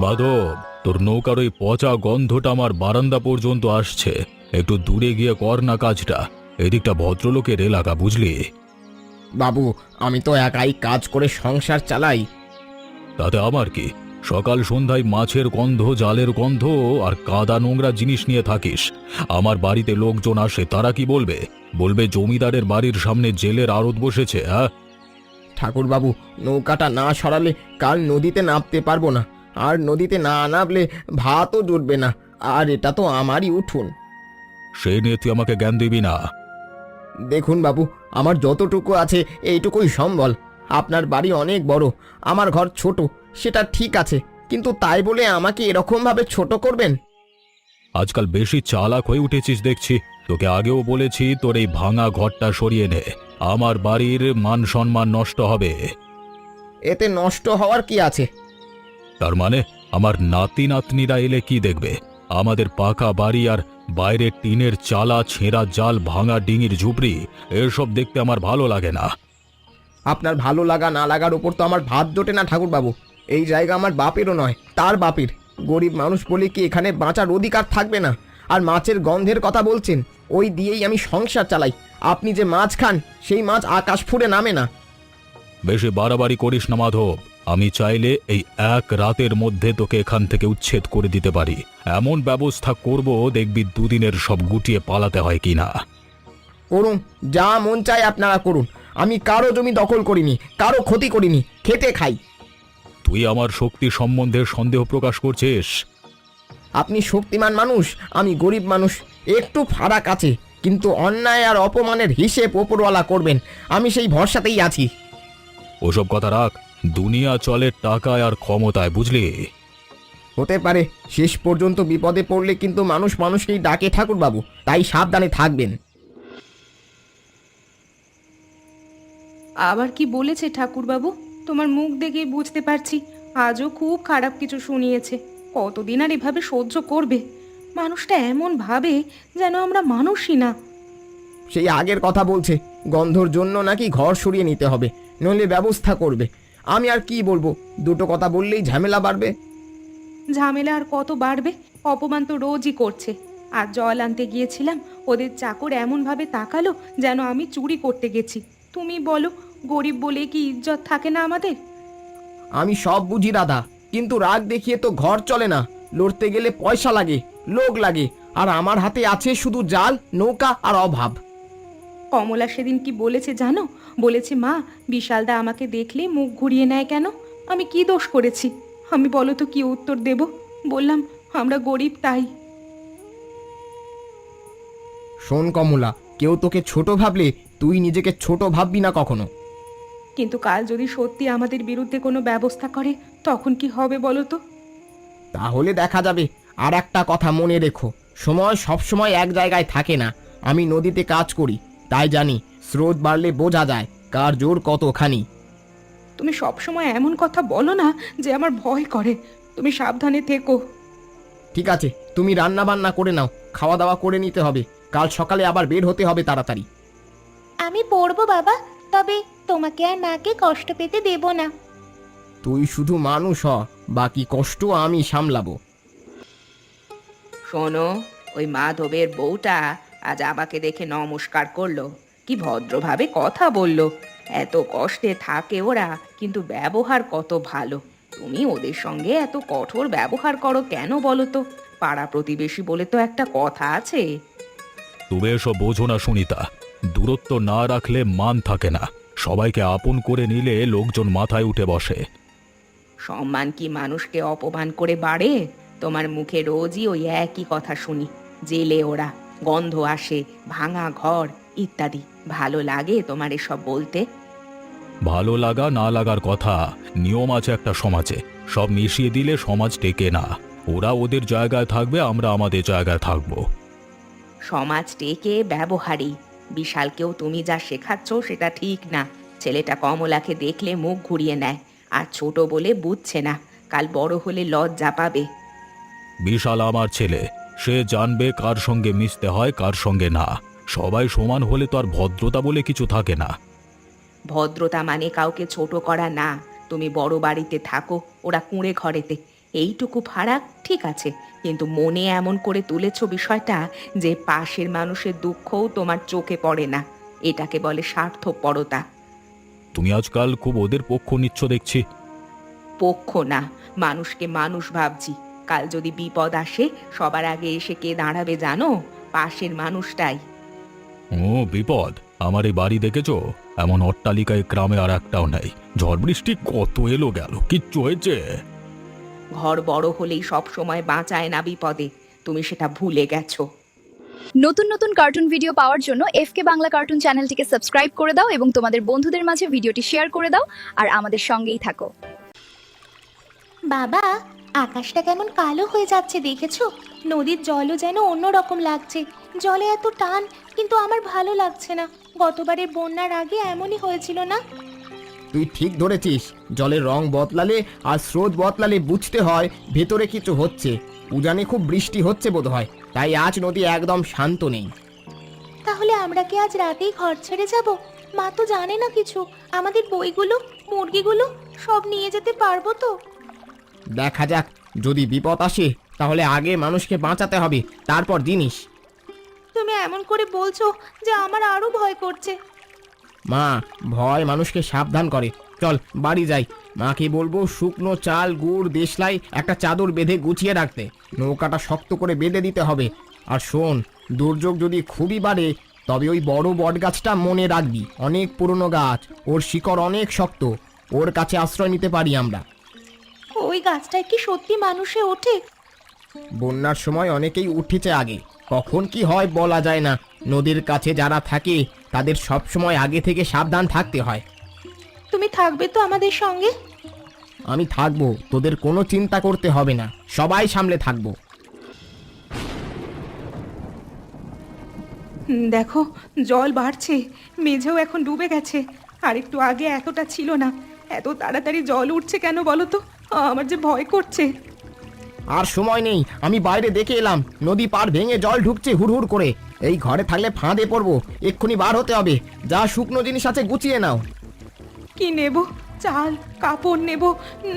মাধব, তোর নৌকার ওই পচা গন্ধটা আমার বারান্দা পর্যন্ত আসছে। একটু দূরে গিয়ে কর না কাজটা। এদিকটা ভদ্রলোকের এলাকা, বুঝলি? বাবু, আমি তো একাই কাজ করে সংসার চালাই। তাতে আমার কি? সকাল সন্ধ্যায় মাছের গন্ধ, জালের গন্ধ আর কাদা নোংরা জিনিস নিয়ে থাকিস। আমার বাড়িতে লোকজন আসে, তারা কি বলবে? বলবে জমিদারের বাড়ির সামনে জেলের আড়ত বসেছে। হ্যাঁ, ঠাকুর বাবু, নৌকাটা না সরালে কাল নদীতে নামতে পারবো না, আর নদীতে না নামলে ভাতও জুটবে না। আর এটা তো আমারই উঠুন। সে নিয়ে তুই আমাকে জ্ঞান দিবি না। দেখুন বাবু, আমার যতটুকু আছে এইটুকুই সম্বল। আপনার বাড়ি অনেক বড়, আমার ঘর ছোট, সেটা ঠিক আছে, কিন্তু তাই বলে আমাকে এরকমভাবে ছোট করবেন? আজকাল বেশি চালাক হয়ে উঠেছিস দেখছি। তোকে আগেও বলেছি তোর এই ভাঙা ঘরটা সরিয়ে নে। আমার বাড়ির মান সম্মান নষ্ট হবে। এতে নষ্ট হওয়ার কি আছে? তার মানে আমার নাতি নাতনিরা এলে কি দেখবে? আমাদের পাকা বাড়ি আর বাইরে টিনের চালা, ছেঁড়া জাল, ভাঙা ডিঙির ঝুপড়ি, এসব দেখতে আমার ভালো লাগে না। আপনার ভালো লাগা না লাগার উপর তো আমার ভাত জোটে না ঠাকুর বাবু। এই জায়গা আমার বাপেরও নয়, তার বাপের। গরিব মানুষ বলে কি এখানে বাঁচার অধিকার থাকবে না? আর মাছের গন্ধের কথা বলছেন, ওই দিয়েই আমি সংসার চালাই। আপনি যে মাছ খান, সেই মাছ আকাশ ফুঁড়ে নামে না। বেশি বাড়াবাড়ি করিস না মাধব। আমি চাইলে এই এক রাতের মধ্যে তোকে এখান থেকে উচ্ছেদ করে দিতে পারি। এমন ব্যবস্থা করব, দেখবি দুদিনের সব গুটিয়ে পালাতে হয় কিনা। করুন, যা মন চায় আপনারা করুন। আমি কারো জমি দখল করিনি, কারো ক্ষতি করিনি, খেতে খাই। তুই আমার শক্তি সম্বন্ধে সন্দেহ প্রকাশ করছিস? আপনি শক্তিমান মানুষ, আমি গরিব মানুষ। একটু ফারাক আছে, কিন্তু অন্যায় আর অপমানের হিসেব ওপরওয়ালা করবেন, আমি সেই ভরসাতেই আছি। ওসব কথা রাখ। দুনিয়া চলে টাকায় আর ক্ষমতায়, বুঝলি? হতে পারে, শেষ পর্যন্ত বিপদে পড়লে কিন্তু মানুষ মানুষকেই ডাকে ঠাকুর বাবু, তাই সাবধানে থাকবেন। আবার কি বলেছে ঠাকুরবাবু? তোমার মুখ দেখেই বুঝতে পারছি আজও খুব খারাপ কিছু শুনিয়েছে। কতদিন আর এভাবে সহ্য করবে? মানুষটা এমন ভাবে যেন আমরা মানুষই না। সেই আগের কথা বলছে, গন্ধর জন্য নাকি ঘর সরিয়ে নিতে হবে, নইলে ব্যবস্থা করবে। আমি আর কি বলবো? দুটো কথা বললেই ঝামেলা বাড়বে। ঝামেলা আর কত বাড়বে? অপমান তো রোজই করছে। আর জল আনতে গিয়েছিলাম, ওদের চাকর এমনভাবে তাকালো যেন আমি চুরি করতে গেছি। তুমি বলো, গরিব বলে কি ইজ্জত থাকে না আমাদের? আমি সব বুঝি দাদা, কিন্তু রাগ দেখিয়ে তো ঘর চলে না। লড়তে গেলে পয়সা লাগে, লোক লাগে, আর আমার হাতে আছে শুধু জাল, নৌকা আর অভাব। কমলা সেদিন কি বলেছে জানো? বলেছে, মা, বিশালদা আমাকে দেখলে মুখ ঘুরিয়ে নেয় কেন? আমি কি দোষ করেছি? আমি বলো তো কি উত্তর দেব? বললাম, আমরা গরিব তাই। শোন কমলা, কেউ তোকে ছোট ভাবলে তুই নিজেকে ছোট ভাববি না কখনো। কিন্তু কাল যদি সত্যি আমাদের বিরুদ্ধে কোনো ব্যবস্থা করে, তখন কি হবে বলো তো? তাহলে দেখা যাবে। আর একটা কথা মনে রেখো, সময় সবসময় এক জায়গায় থাকে না। আমি নদীতে কাজ করি, তাই জানি স্রোত বাড়লে বোঝা যায় কার জোর কতখানি। তুমি সবসময় এমন কথা বলো না যে আমার ভয় করে। তুমি সাবধানে থেকো। ঠিক আছে, তুমি রান্না বান্না করে নাও, খাওয়া দাওয়া করে নিতে হবে। কাল সকালে আবার বের হতে হবে তাড়াতাড়ি। আমি পড়বো বাবা, তবে তোমাকে আর মাকে কষ্ট পেতে দেব না। তুই শুধু মানুষ হ, বাকি কষ্ট আমি সামলাবো। শোনো, ওই মাধবের বউটা আজ আমাকে দেখে নমস্কার করলো, কি ভদ্রভাবে কথা বললো। এত কষ্টে থাকে ওরা, কিন্তু ব্যবহার কত ভালো। তুমি ওদের সঙ্গে এত কঠোর ব্যবহার করো কেন বলো তো? পাড়া প্রতিবেশী বলে তো একটা কথা আছে। তবে এসব বোঝো না সুনিতা। দূরত্ব না রাখলে মান থাকে না। সবাইকে আপন করে নিলে লোকজন মাথায় উঠে বসে। সম্মান কি মানুষকে অপমান করে বাড়ে? তোমার মুখে রোজই ওই একই কথা শুনি। জেলে ওরা, গন্ধ আসে, ভাঙা ঘর ইত্যাদি। ভালো লাগে তোমার এসব বলতে? ভালো লাগা না লাগার কথা, নিয়ম আছে একটা সমাজে। সব মিশিয়ে দিলে সমাজ টেকে না। ওরা ওদের জায়গায় থাকবে, আমরা আমাদের জায়গায় থাকবো। সমাজ টেকে ব্যবহারই। বিশালকেও তুমি যা শেখাচ্ছ সেটা ঠিক না। ছেলেটা কমলাকে দেখলে মুখ ঘুরিয়ে নেয়, আর ছোট বলে বুঝছে না। কাল বড় হলে লজ্জা পাবে। বিশাল আমার ছেলে, সে জানবে কার সঙ্গে মিশতে হয়, কার সঙ্গে না। সবাই সমান হলে তো আর ভদ্রতা বলে কিছু থাকে না। ভদ্রতা মানে কাউকে ছোট করা না। তুমি বড় বাড়িতে থাকো, ওরা কুঁড়ে ঘরেতে, এইটুকু ফারাক ঠিক আছে, কিন্তু মনে এমন করে তুলেছো বিষয়টা যে পাশের মানুষের দুঃখও তোমার চোখে পড়ে না। এটাকে বলে স্বার্থপরতা। তুমি আজকাল খুব ওদের পক্ষ নিচ্ছ দেখছি। পক্ষ না, মানুষকে মানুষ ভাবছি। কাল যদি বিপদ আসে সবার আগে এসে কে দাঁড়াবে জানো? পাশের মানুষটাই। ও বিপদ! আমার এই বাড়ি দেখেছো? এমন অট্টালিকায় গ্রামে আর একটাও নেই। ঝড় বৃষ্টি কত এলো গেল, কিচ্ছু হয়েছে? ঘর বড় হলেই সব সময় বাঁচায় না বিপদে, তুমি সেটা ভুলে গেছো। নতুন নতুন কার্টুন ভিডিও পাওয়ার জন্য এফকে বাংলা কার্টুন চ্যানেলটিকে সাবস্ক্রাইব করে দাও এবং তোমাদের বন্ধুদের মাঝে ভিডিওটি শেয়ার করে দাও আর আমাদের সঙ্গেই থাকো। বাবা, আকাশটা কেমন কালো হয়ে যাচ্ছে দেখেছো? নদীর জলও যেন অন্যরকম লাগছে। জলে এত টান, কিন্তু আমার ভালো লাগছে না। গতবারের বন্যার আগে এমনই হয়েছিল না? তুই ঠিক ধরেছিস, জলের রং বদলালে আর স্রোত বদলালে বুঝতে হয় ভেতরে কিছু হচ্ছে। উজানে খুব বৃষ্টি হচ্ছে বোধহয়, তাই আজ নদী একদম শান্ত নেই। তাহলে আমরা কি আজ রাতেই ঘর ছেড়ে যাব? মা তো জানে না কিছু। আমাদের বইগুলো, মুরগিগুলো সব নিয়ে যেতে পারবো তো? দেখা যাক, যদি বিপদ আসে তাহলে আগে মানুষকে বাঁচাতে হবে, তারপর জিনিস। তুমি এমন করে বলছো যে আমার আরো ভয় করছে। মা, ভয় মানুষকে সাবধান করে। চল বাড়ি যাই। মাকে বলবো শুকনো চাল, গুড়, দেশলাই একটা চাদর বেঁধে গুছিয়ে রাখতে। নৌকাটা শক্ত করে বেঁধে দিতে হবে। আর শোন, দুর্যোগ যদি খুবই বাড়ে তবে ওই বড় বট গাছটা মনে রাখবি। অনেক পুরনো গাছ, ওর শিকড় অনেক শক্ত, ওর কাছে আশ্রয় নিতে পারি আমরা। ওই গাছটায় কি সত্যি মানুষে ওঠে? বন্যার সময় অনেকেই উঠেছে আগে, কখন কি হয় বলা যায় না। নদীর কাছে যারা থাকে তাদের সব সময় আগে থেকে সাবধান থাকতে হয়। তুমি থাকবে তো আমাদের সঙ্গে? আমি থাকবো, তোদের কোনো চিন্তা করতে হবে না, সবাই সামলে থাকবো। দেখো, জল বাড়ছে, মেঝেও এখন ডুবে গেছে। আর একটু আগে এতটা ছিল না। এত তাড়াতাড়ি জল উঠছে কেন বলো তো? আমার যে ভয় করছে। আর সময় নেই, আমি বাইরে দেখে এলাম, নদী পার ভেঙে জল ঢুকছে হুড়হুড় করে। এই ঘরে থাকলে ফাঁদে পড়বো, এক্ষুনি বার হতে হবে। যা শুকনো জিনিস আছে গুছিয়ে নাও। কি নেব? চাল, কাপড় নেব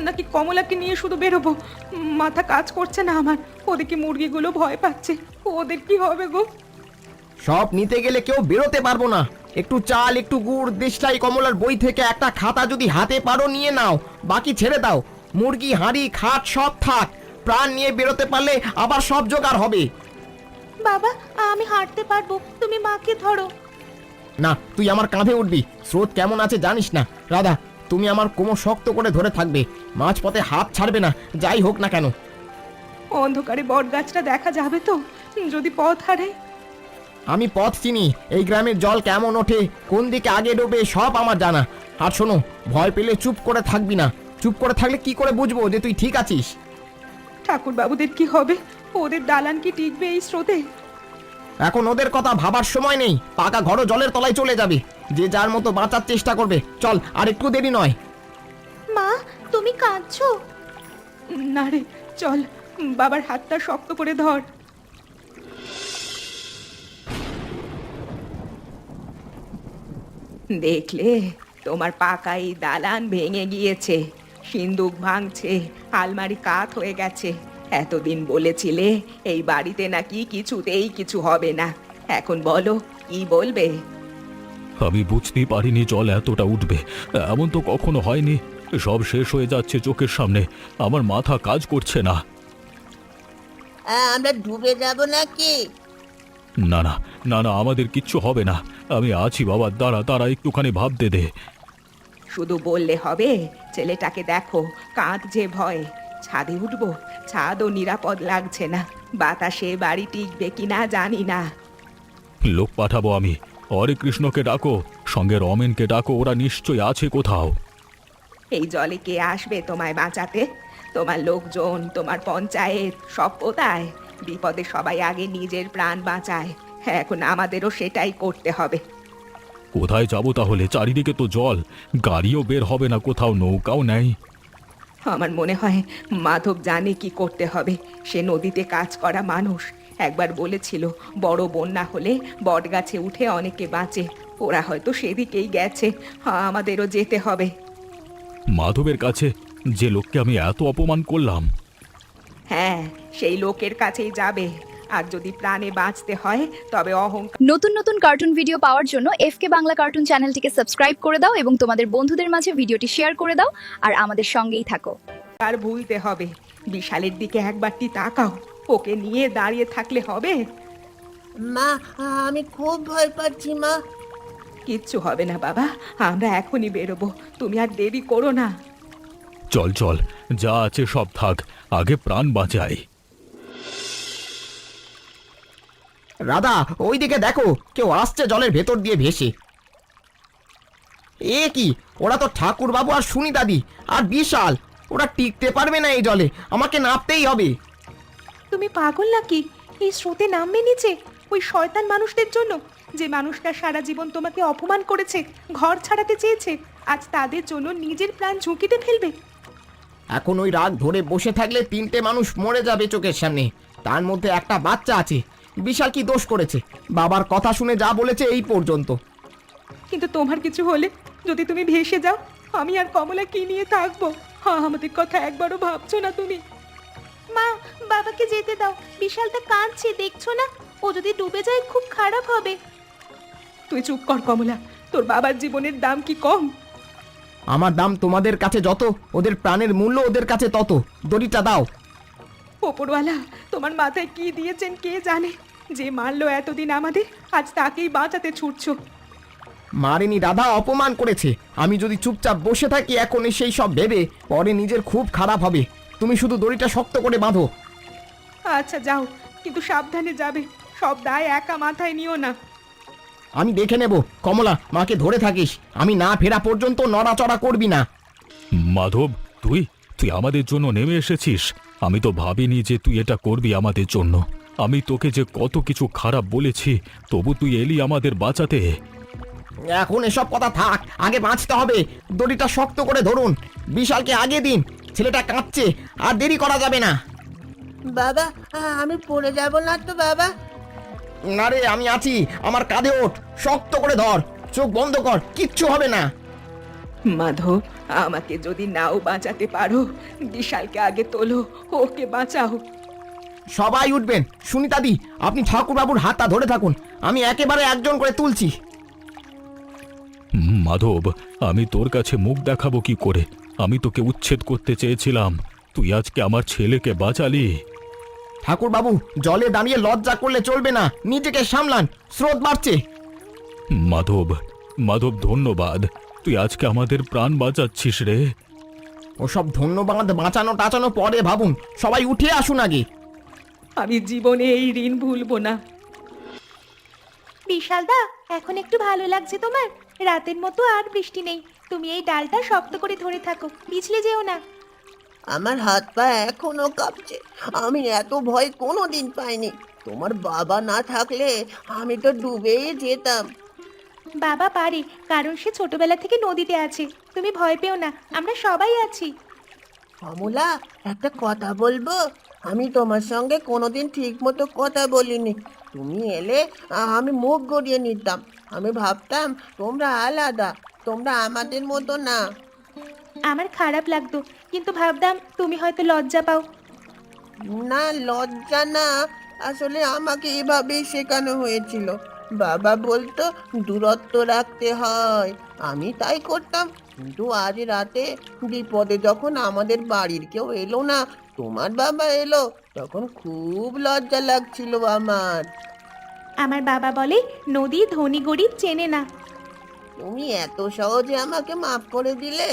নাকি কমলাকে নিয়ে শুধু বেরোবো? মাথা কাজ করছে না আমার। ওদিকে মুরগিগুলো ভয় পাচ্ছে, ওদের কি হবে গো? সব নিতে গেলে কেউ বেরোতে পারবো না। একটু চাল, একটু গুড়, দেশলাই, কমলার বই থেকে একটা খাতা যদি হাতে পারো নিয়ে নাও, বাকি ছেড়ে দাও। মুরগি, হাঁড়ি, খাট সব থাক, প্রাণ নিয়ে বেরোতে পারলে আবার সব জোগাড় হবে। বাবা, আমি হাঁটতে পারবো, তুমি মাকে ধরো। না, তুই আমার কাঁধে উঠবি। স্রোত কেমন আছে জানিস না। রাধা, তুমি আমার কোমর শক্ত করে ধরে থাকবে, মাঝপথে হাত ছাড়বে না, যাই হোক না কেন। অন্ধকারে বট গাছটা দেখা যাবে তো যদি পথ হারে? আমি পথ চিনি, এই গ্রামের জল কেমন ওঠে, কোন দিকে আগে ডোবে সব আমার জানা। আর শোনো, ভয় পেলে চুপ করে থাকবি না। চুপ করে থাকলে কি করে বুঝবো যে তুই ঠিক আছিস? ঠাকুর বাবুদের কি হবে? ওদের দালান কি টিকবে এই স্রোতে? এখন ওদের কথা ভাবার সময় নেই, পাকা ঘরও জলের তলায় চলে যাবে। যে যার মতো বাঁচার চেষ্টা করবে। চল, আর একটু দেরি নয়। মা, তুমি কাঁদছো? না রে, চল, বাবার হাতটা শক্ত করে ধর। দেখলে, তোমার পাকা এই দালান ভেঙে গিয়েছে, সিন্দুক ভাঙছে, আলমারি কাত হয়ে গেছে। এতদিন বলেছিলে এই বাড়িতে নাকি কিছুতেই কিছু হবে না, এখন বলো কি বলবে? আমি বুঝতেই পারিনি জল এতটা উঠবে, এমন তো কখনো হয়নি। সব শেষ হয়ে যাচ্ছে চোখের সামনে, আমার মাথা কাজ করছে না। আমরা ডুবে যাব নাকি? না না না না, আমাদের কিচ্ছু হবে না। আমি আছি বাবা, দাঁড়া দাঁড়া, একটুখানি ভাবতে দে। শুধু বললে হবে? ছেলেটাকে দেখো, কাঁদছে ভয়ে। ছাদে উঠবো, ছাদও নিরাপদ লাগছে না। বাতাসে বাড়ি টিকবে কিনা জানি না। লোক পাঠাবো আমি। হরে কৃষ্ণকে ডাকো, সঙ্গে রমেনকে ডাকো, ওরা নিশ্চয়ই আছে কোথাও। এই জলে কে আসবে তোমায় বাঁচাতে? তোমার লোকজন, তোমার পঞ্চায়েত সব কোথায়? বিপদে সবাই আগে নিজের প্রাণ বাঁচায়, এখন আমাদেরও সেটাই করতে হবে। কোথায় যাবো তাহলে? চারিদিকে তো জল, গাড়িও বের হবে না, কোথাও নৌকাও নেই। আমার মনে হয় মাধব জানে কি করতে হবে। সে নদীতে কাজ করা মানুষ, একবার বলেছিল বড় বন্যা হলে বটগাছে উঠে অনেকে বাঁচে। ওরা হয়তো সেদিকেই গেছে, আমাদেরও যেতে হবে। মাধবের কাছে, যে লোককে আমি এত অপমান করলাম। হ্যাঁ, সেই লোকের কাছেই যাবে। আর যদি প্রাণে বাঁচতে হয় তবে অহংকার নতুন নতুন কার্টুন ভিডিও পাওয়ার জন্য এফকে বাংলা কার্টুন চ্যানেলটিকে সাবস্ক্রাইব করে দাও এবং তোমাদের বন্ধুদের মাঝে ভিডিওটি শেয়ার করে দাও আর আমাদের সঙ্গেই থাকো। ভুলতে হবে। বিশালের দিকে একবারটি তাকাও, ওকে নিয়ে দাঁড়িয়ে থাকলে হবে? মা, আমি খুব ভয় পাচ্ছি মা। কিচ্ছু হবে না বাবা, আমরা এখনই বেরোবো, তুমি আর দেরি করো না। চল চল, যা আছে সব থাক, আগে প্রাণ বাঁচাই। রাধা, ওইদিকে দেখো, কেউ আসছে জলের ভেতর দিয়ে ভেসে। এ কি, ওরা তো ঠাকুর বাবু আর সুনি দাদি আর বিশাল। ওরা টিকতে পারবে না এই জলে, আমাকে নামতেই হবে। তুমি পাগল নাকি? এই স্রোতে নামবে নিচে ওই শয়তান মানুষদের জন্য, যে মানুষটা সারা জীবন তোমাকে অপমান করেছে, ঘর ছাড়াতে চেয়েছে, আজ তাদের জন্য নিজের প্রাণ ঝুঁকিতে ফেলবে? এখন ওই রাগ ধরে বসে থাকলে 3টে মানুষ মরে যাবে চোখের সামনে, তার মধ্যে একটা বাচ্চা আছে। বিশাল কি দোষ করেছে? বাবার কথা শুনে যা বলেছে এই পর্যন্ত। কিন্তু তোমার কিছু হলে, যদি তুমি ভেসে যাও, আমি আর কমলা কি নিয়ে থাকবো? আমাদের কথা একবারও ভাবছো না তুমি? মা, বাবাকে যেতে দাও, বিশালটা কাঁদছে দেখছো না? ও যদি ডুবে যায় খুব খারাপ হবে। তুই চুপ কর কমলা, তোর বাবার জীবনের দাম কি কম? আমার দাম তোমাদের কাছে যত, ওদের প্রাণের মূল্য ওদের কাছে তত। দড়িটা দাও। ওপরওয়ালা তোমার মাথায় কি দিয়েছেন কে জানে, যে মারলো এতদিন আমাদের, আজ তাকেই বাঁচাতে ছুটছো। মারেনি রাধা, অপমান করেছে। আমি যদি চুপচাপ বসে থাকি এখন সেই সব ভেবে, পরে নিজের খুব খারাপ হবে। তুমি শুধু দড়িটা শক্ত করে বাঁধো। আচ্ছা যাও, কিন্তু সাবধানে যাবে, সব দায় একা মাথায় নিও না। আমি দেখে নেব। কমলা, মাকে ধরে থাকিস, আমি না ফেরা পর্যন্ত নড়াচড়া করবি না। মাধব, তুই তুই আমাদের জন্য নেমে এসেছিস। আমি তো ভাবিনি যে তুই এটা করবি আমাদের জন্য। আমি তোকে যে কত কিছু খারাপ বলেছি, তবু তুই এলি আমাদের বাঁচাতে। এখন এসব কথা থাক, আগে বাঁচতে হবে। দড়িটা শক্ত করে ধরুন, বিশালকে আগে দিন। ছেলেটা কাঁদছে, আর দেরি করা যাবে না। বাবা, আমি পড়ে যাব না তো বাবা? না রে, আমি আছি, আমার কাঁধে ওঠ। শক্ত করে ধর, চোখ বন্ধ কর, কিচ্ছু হবে না। মাধব, আমাকে যদি নাও বাঁচাতে পারো, বিশালকে আগে তোলো, ওকে বাঁচাও। সবাই উঠবেন। সুনিতাদি, আপনি ঠাকুরবাবুর হাতটা ধরে থাকুন, আমি একেবারে একজন করে তুলছি। মাধব, আমি তোর কাছে মুখ দেখাবো কি করে? আমি তোকে উচ্ছেদ করতে চেয়েছিলাম, তুই আজকে আমার ছেলেকে বাঁচালি। ঠাকুরবাবু, জলে দাঁড়িয়ে লজ্জা করলে চলবে না, নিজেকে সামলান, স্রোত বাড়ছে। মাধব, মাধব, ধন্যবাদ। তুই আজকে আমাদের প্রাণ বাঁচাচ্ছিস রে। ওসব ধন্যবাদ বাঁচানো টাচানো পরে ভাবুন, সবাই উঠে আসুন আগে। আমি জীবনে এই ঋণ ভুলবো না। বিশালদা, এখন একটু ভালো লাগছে তোমার? রাতের মতো আর বৃষ্টি নেই, তুমি এই ডালটা শক্ত করে ধরে থাকো, পিছলে যেও না। আমার হাত পা এখনো কাঁপছে। আমি এত ভয় কোনোদিন পাইনি। তোমার বাবা না থাকলে আমি তো ডুবেই যেতাম। বাবা পারে, কারণ সে ছোটবেলা থেকে নদীতে আছে। তুমি ভয় পেও না, আমরা সবাই আছি। কমলা, একটা কথা বলবো? আমি তোমার সঙ্গে কোনোদিন ঠিক মতো কথা বলিনি। তুমি এলে আমি মুখ গড়িয়ে নিতাম। আমি ভাবতাম তোমরা আলাদা, তোমরা আমাদের মতো না। আমার খারাপ লাগতো, কিন্তু ভাবতাম তুমি হয়তো লজ্জা পাও। না, লজ্জা না, আসলে আমাকে এভাবেই শেখানো হয়েছিল। বাবা বলতো দূরত্ব রাখতে হয়, আমি তাই করতাম। কিন্তু আজ রাতে বিপদে যখন আমাদের বাড়ির কেউ এলো না, তোমার বাবা এলো, তখন খুব লজ্জা লাগছিল আমার। আমার বাবা বলে নদী ধনী গরিব চেনে না। তুমি এত সহজে আমাকে মাফ করে দিলে।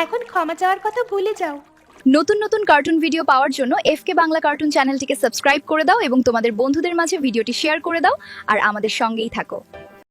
এখন ক্ষমা চাওয়ার কথা ভুলে যাও। নতুন নতুন কার্টুন ভিডিও পাওয়ার জন্য এফকে বাংলা কার্টুন চ্যানেলটিকে সাবস্ক্রাইব করে দাও এবং তোমাদের বন্ধুদের মাঝে ভিডিওটি শেয়ার করে দাও আর আমাদের সঙ্গেই থাকো।